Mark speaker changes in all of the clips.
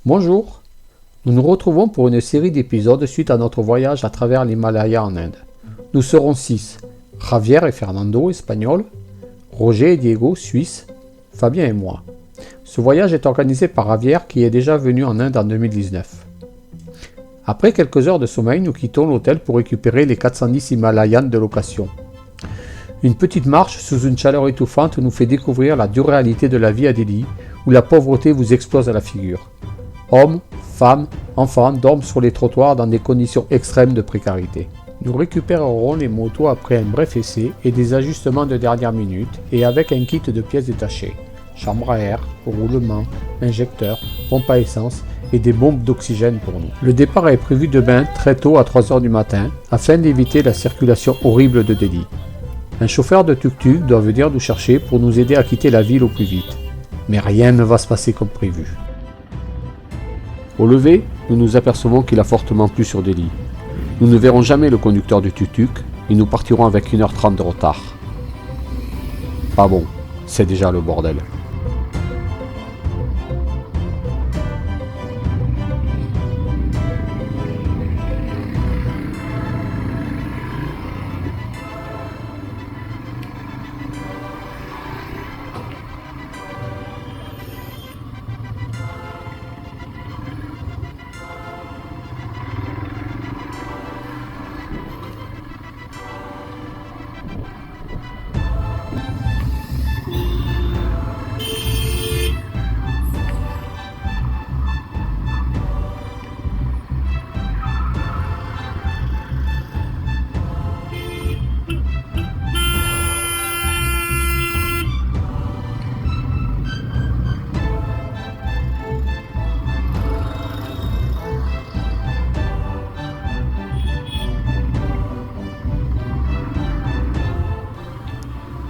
Speaker 1: Bonjour, nous nous retrouvons pour une série d'épisodes suite à notre voyage à travers l'Himalaya en Inde. Nous serons 6, Javier et Fernando, espagnols, Roger et Diego, suisses, Fabien et moi. Ce voyage est organisé par Javier qui est déjà venu en Inde en 2019. Après quelques heures de sommeil, nous quittons l'hôtel pour récupérer les 410 Himalayans de location. Une petite marche sous une chaleur étouffante nous fait découvrir la dure réalité de la vie à Delhi, où la pauvreté vous explose à la figure. Hommes, femmes, enfants dorment sur les trottoirs dans des conditions extrêmes de précarité. Nous récupérerons les motos après un bref essai et des ajustements de dernière minute et avec un kit de pièces détachées, chambre à air, roulement, injecteur, pompe à essence et des bombes d'oxygène pour nous. Le départ est prévu demain très tôt à 3 h du matin afin d'éviter la circulation horrible de Delhi. Un chauffeur de tuk-tuk doit venir nous chercher pour nous aider à quitter la ville au plus vite. Mais rien ne va se passer comme prévu. Au lever, nous nous apercevons qu'il a fortement plu sur Delhi. Nous ne verrons jamais le conducteur du tuk-tuk et nous partirons avec 1 h 30 de retard. Pas bon, c'est déjà le bordel.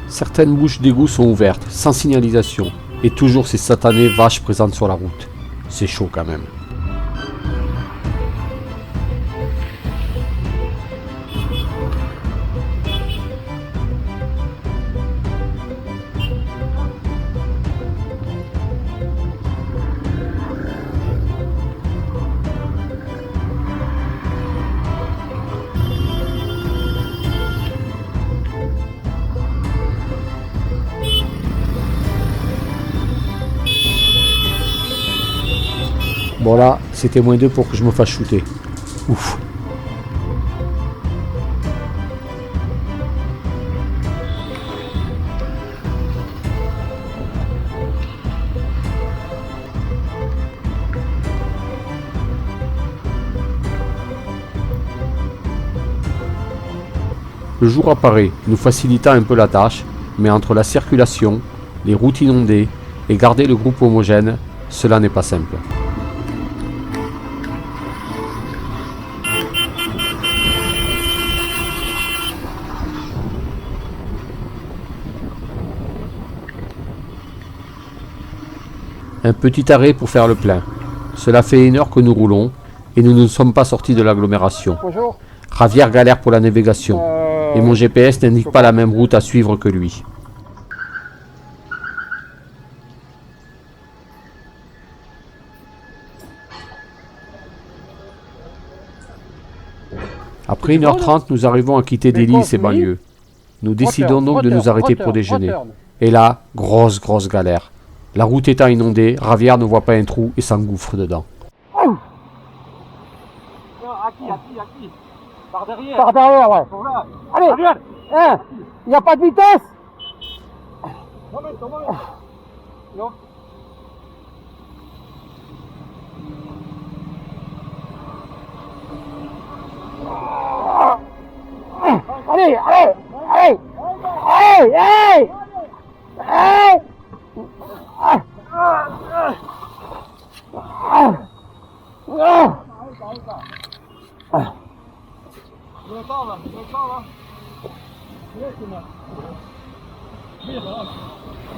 Speaker 1: Certaines bouches d'égout sont ouvertes, sans signalisation, et toujours ces satanées vaches présentes sur la route. C'est chaud quand même. Bon là, c'était -2 pour que je me fasse shooter. Ouf. Le jour apparaît, nous facilitant un peu la tâche, mais entre la circulation, les routes inondées et garder le groupe homogène, cela n'est pas simple. Un petit arrêt pour faire le plein. Cela fait 1 heure que nous roulons et nous ne sommes pas sortis de l'agglomération.
Speaker 2: Bonjour.
Speaker 1: Javier galère pour la navigation et mon GPS n'indique pas la même route à suivre que lui. Après 1 h 30, nous arrivons à quitter Delhi et ses banlieues. Nous décidons donc de nous arrêter pour déjeuner. Et là, grosse galère. La route étant inondée, Javier ne voit pas un trou et s'engouffre dedans.
Speaker 2: Par derrière. Par derrière, ouais. Allez, il n'y a pas de vitesse. Non. allez, allez, allez, allez, allez, allez.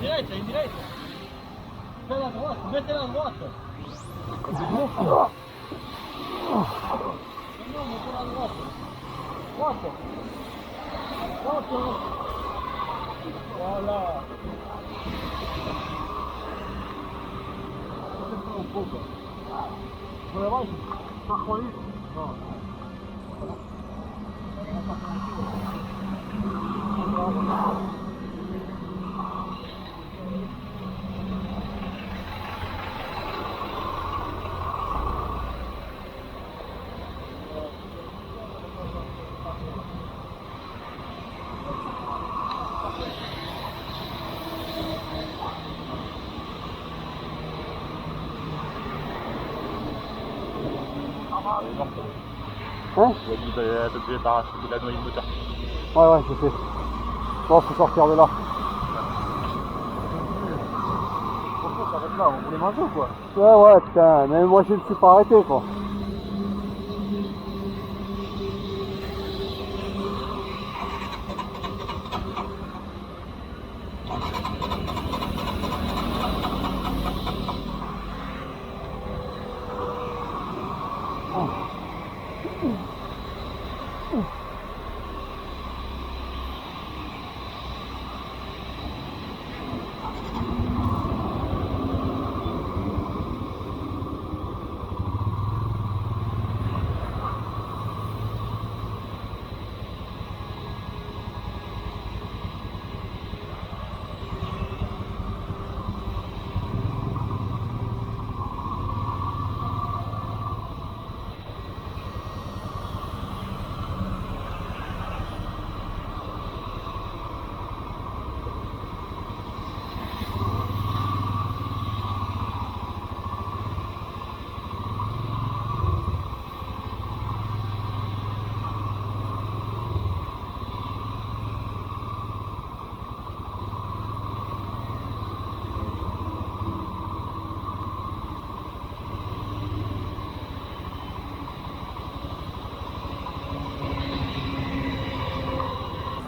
Speaker 3: Direita, em direita. Pela droite, mettez la droite. Non, mettez la droite. Droite. Droite. Voilà. Un pouco. Por abaixo. Está com isso? Não.
Speaker 2: Hein?
Speaker 3: Il a dit de débarrasser de la noyau de moteur.
Speaker 2: Ouais, je sais. Bon, faut sortir de là.
Speaker 3: Pourquoi ça reste là? On voulait manger ou quoi?
Speaker 2: Ouais, putain, mais moi je ne suis pas arrêté, quoi.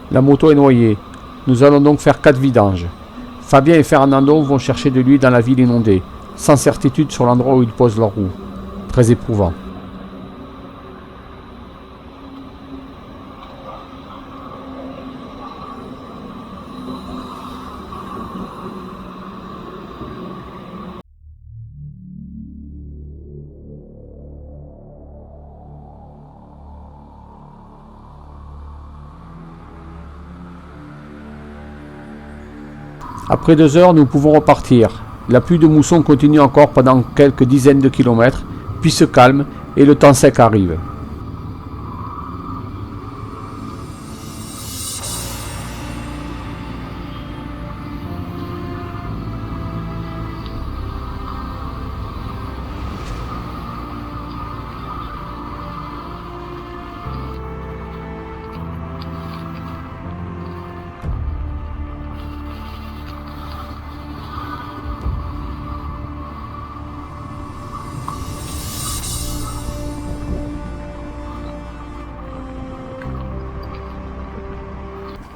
Speaker 1: La moto est noyée. Nous allons donc faire 4 vidanges. Fabien et Fernando vont chercher de l'huile dans la ville inondée, sans certitude sur l'endroit où ils posent leurs roues. Très éprouvant. Après 2 heures, nous pouvons repartir. La pluie de mousson continue encore pendant quelques dizaines de kilomètres, puis se calme et le temps sec arrive.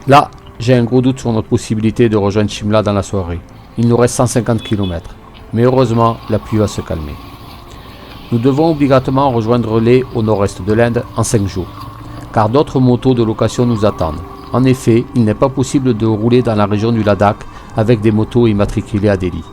Speaker 1: Là, j'ai un gros doute sur notre possibilité de rejoindre Shimla dans la soirée. Il nous reste 150 km. Mais heureusement, la pluie va se calmer. Nous devons obligatoirement rejoindre Leh au nord-est de l'Inde en 5 jours, car d'autres motos de location nous attendent. En effet, il n'est pas possible de rouler dans la région du Ladakh avec des motos immatriculées à Delhi.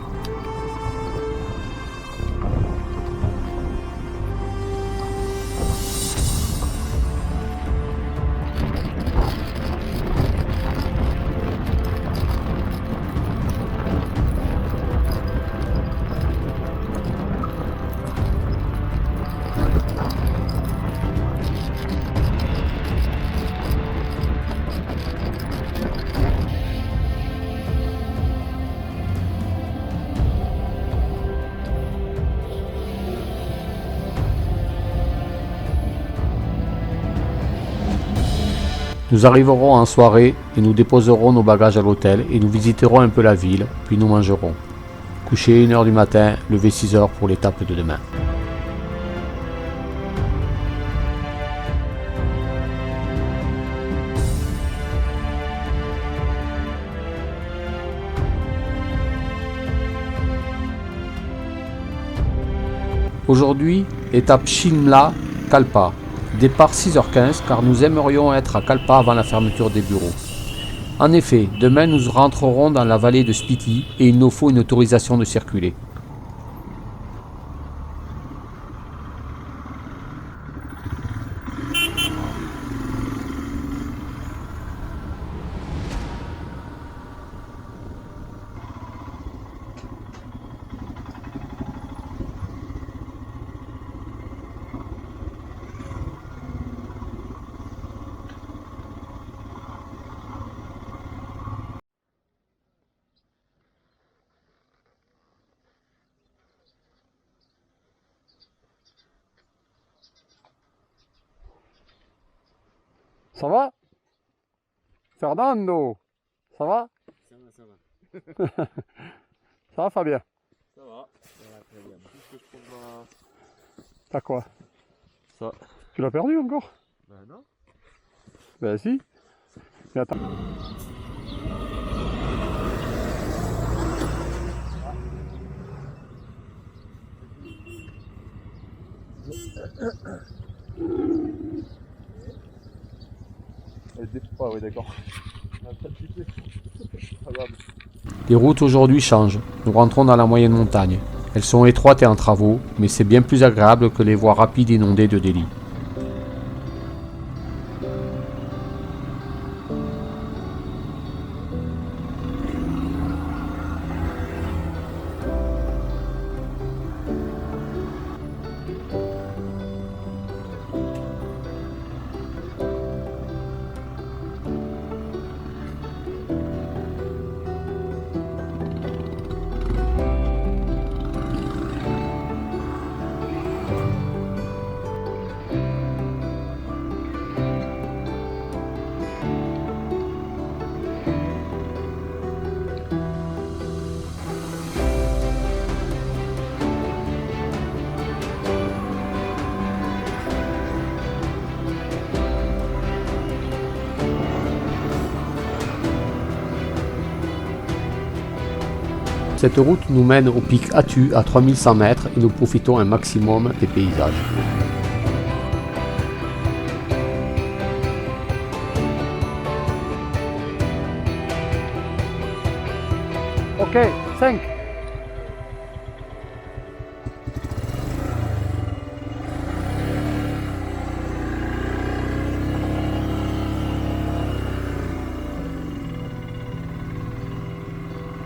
Speaker 1: Nous arriverons en soirée et nous déposerons nos bagages à l'hôtel et nous visiterons un peu la ville, puis nous mangerons. Coucher 1h du matin, lever 6h pour l'étape de demain. Aujourd'hui, étape Shimla-Kalpa. Départ 6h15 car nous aimerions être à Kalpa avant la fermeture des bureaux. En effet, demain nous rentrerons dans la vallée de Spiti et il nous faut une autorisation de circuler.
Speaker 2: Ça va Fernando, ça va?
Speaker 3: Ça va.
Speaker 2: Ça va Fabien?
Speaker 3: Ça va. Très bien. Qu'est-ce que je trouve
Speaker 2: T'as quoi?
Speaker 3: ça?
Speaker 2: Tu l'as perdu encore?
Speaker 3: Ben non.
Speaker 2: Ben si. Mais attends.
Speaker 3: Ah oui, d'accord.
Speaker 1: Les routes aujourd'hui changent. Nous rentrons dans la moyenne montagne. Elles sont étroites et en travaux, mais c'est bien plus agréable que les voies rapides inondées de Delhi. Cette route nous mène au pic Atu à 3100 mètres et nous profitons un maximum des paysages.
Speaker 2: Ok, 5.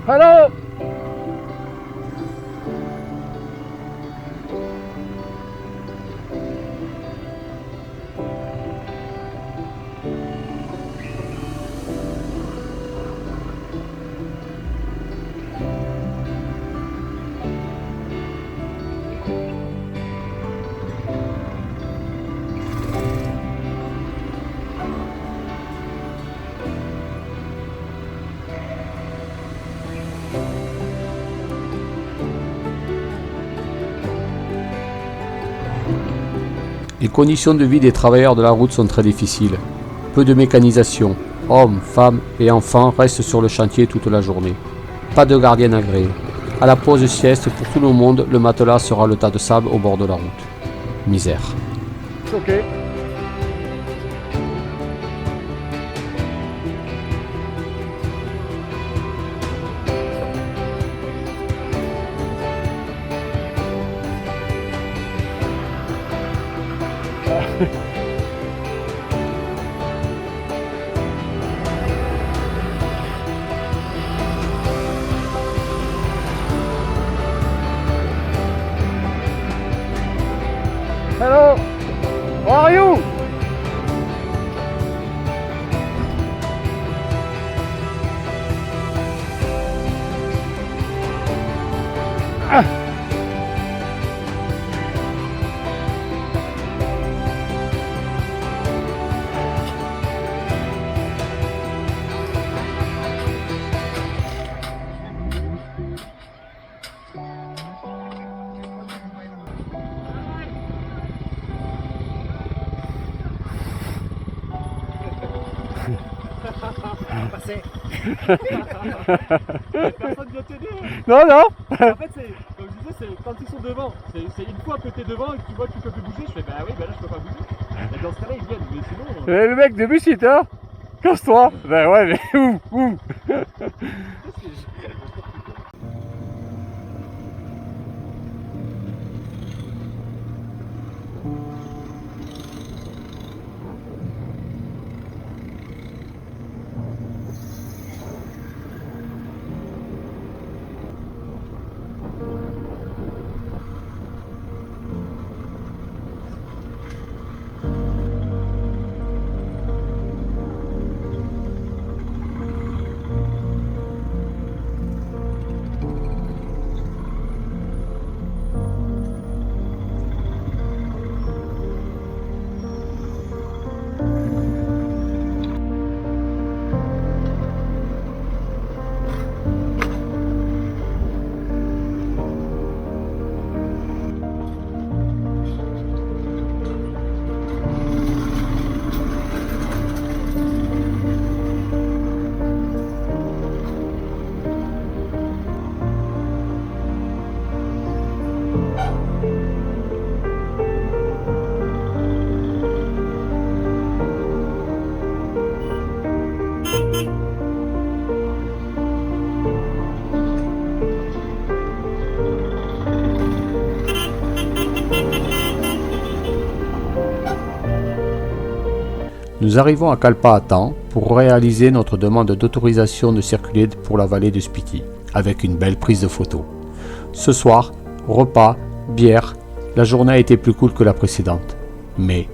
Speaker 2: Hello.
Speaker 1: Les conditions de vie des travailleurs de la route sont très difficiles. Peu de mécanisation. Hommes, femmes et enfants restent sur le chantier toute la journée. Pas de gardien agréé. À la pause sieste, pour tout le monde, le matelas sera le tas de sable au bord de la route. Misère.
Speaker 2: Ok. Hello. How are you?
Speaker 3: Personne vient t'aider.
Speaker 2: Non, non.
Speaker 3: En fait, c'est, comme je disais, c'est quand ils sont devant. C'est une fois que t'es devant et que tu vois que tu peux plus bouger, je fais bah oui, bah là je peux pas bouger. Et dans ce cas-là, ils viennent, mais sinon.
Speaker 2: Le mec de Bullshit, hein. Casse-toi. Ben ouais, mais où
Speaker 1: Nous arrivons à Kalpa à temps pour réaliser notre demande d'autorisation de circuler pour la vallée de Spiti, avec une belle prise de photo. Ce soir, repas, bière, la journée a été plus cool que la précédente. Mais